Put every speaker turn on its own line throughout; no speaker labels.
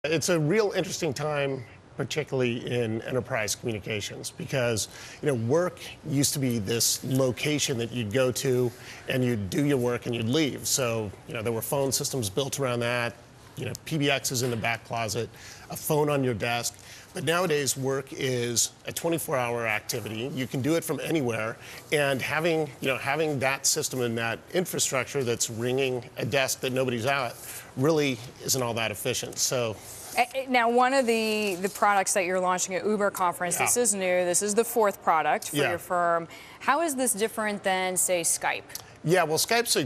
It's a real interesting time, particularly in enterprise communications, because work used to be this location that you'd go to and you'd do your work and you'd leave. So there were phone systems built around that. PBXs in the back closet, a phone on your desk. But nowadays, work is a 24-hour activity. You can do it from anywhere, and having that system and that infrastructure that's ringing a desk that nobody's at really isn't all that efficient. So.
Now, one of the products that you're launching at UberConference, this is new. This is the fourth product for your firm. How is this different than, say, Skype?
Yeah, well, Skype's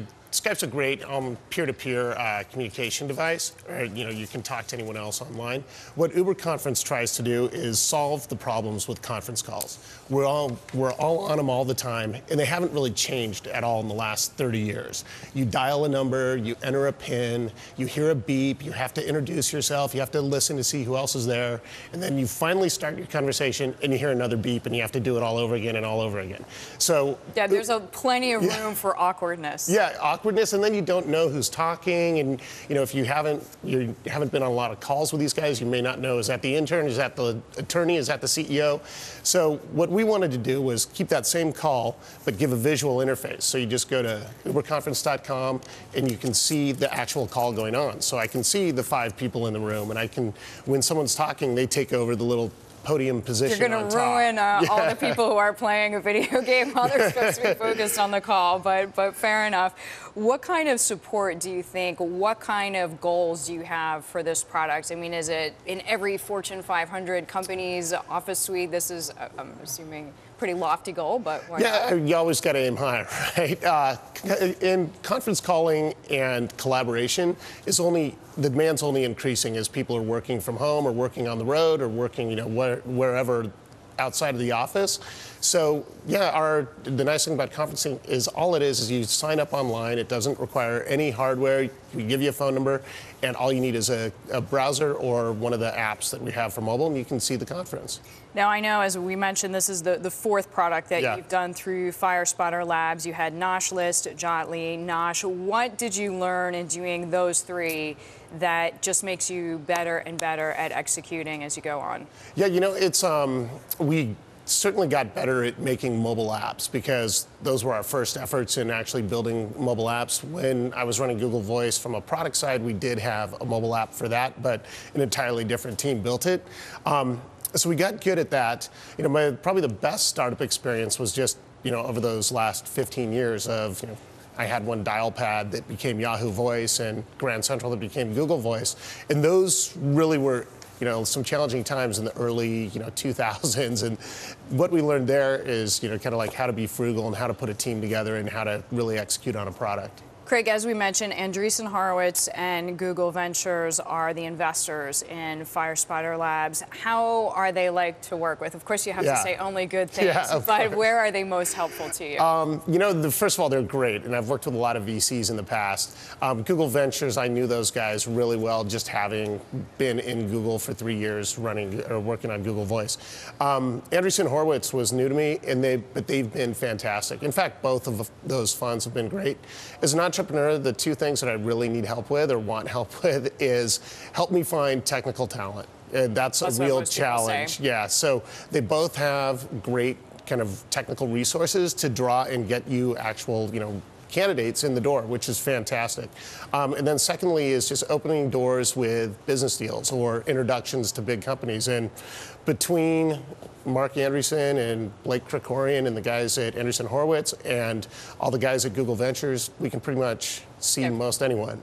a great peer-to-peer communication device. You can talk to anyone else online. What UberConference tries to do is solve the problems with conference calls. We're all on them all the time, and they haven't really changed at all in the last 30 years. You dial a number, you enter a PIN, you hear a beep, you have to introduce yourself, you have to listen to see who else is there, and then you finally start your conversation, and you hear another beep, and you have to do it all over again and all over again. So
yeah, there's plenty of room for awkwardness.
Yeah, awkwardness, and then you don't know who's talking, and if you haven't been on a lot of calls with these guys, you may not know, is that the intern, is that the attorney, is that the CEO? So what we wanted to do was keep that same call, but give a visual interface. So you just go to uberconference.com, and you can see the actual call going on. So I can see the 5 people in the room, and when someone's talking, they take over the little podium position.
You're going to ruin all the people who are playing a video game while they're supposed to be focused on the call, but fair enough. What kind of support do you think, what kind of goals do you have for this product? I mean, is it in every Fortune 500 company's office suite? This is, I'm assuming, pretty lofty goal, but why not?
You always got to aim high, right? In conference calling and collaboration, the demand's only increasing as people are working from home or working on the road or working, wherever outside of the office. So yeah, the nice thing about conferencing is all it is you sign up online. It doesn't require any hardware. We give you a phone number, and all you need is a browser or one of the apps that we have for mobile, and you can see the conference.
Now, I know, as we mentioned, this is the fourth product that you've done through FireSpotter Labs. You had Noshlist, Jotly, Nosh. What did you learn in doing those 3 that just makes you better and better at executing as you go on? Yeah,
it's we certainly got better at making mobile apps, because those were our first efforts in actually building mobile apps. When I was running Google Voice, from a product side, we did have a mobile app for that, but an entirely different team built it. So we got good at that. Probably the best startup experience was just, over those last 15 years of, I had one dial pad that became Yahoo Voice and GrandCentral that became Google Voice. And those really were, some challenging times in the early, 2000s. And what we learned there is, kind of like how to be frugal and how to put a team together and how to really execute on a product.
Craig, as we mentioned, Andreessen Horowitz and Google Ventures are the investors in FireSpotter Labs. How are they like to work with? Of course, you have to say only good things, but where are they most helpful to you?
First of all, they're great, and I've worked with a lot of VCs in the past. Google Ventures, I knew those guys really well, just having been in Google for 3 years working on Google Voice. Andreessen Horowitz was new to me, but they've been fantastic. In fact, both of those funds have been great. As an entrepreneur, the 2 things that I really need help with or want help with is help me find technical talent. That's a real challenge. Yeah, so they both have great kind of technical resources to draw and get you actual, candidates in the door, which is fantastic. And then secondly is just opening doors with business deals or introductions to big companies. And between Mark Andreessen and Blake Krikorian and the guys at Andreessen Horowitz and all the guys at Google Ventures, we can pretty much see most anyone.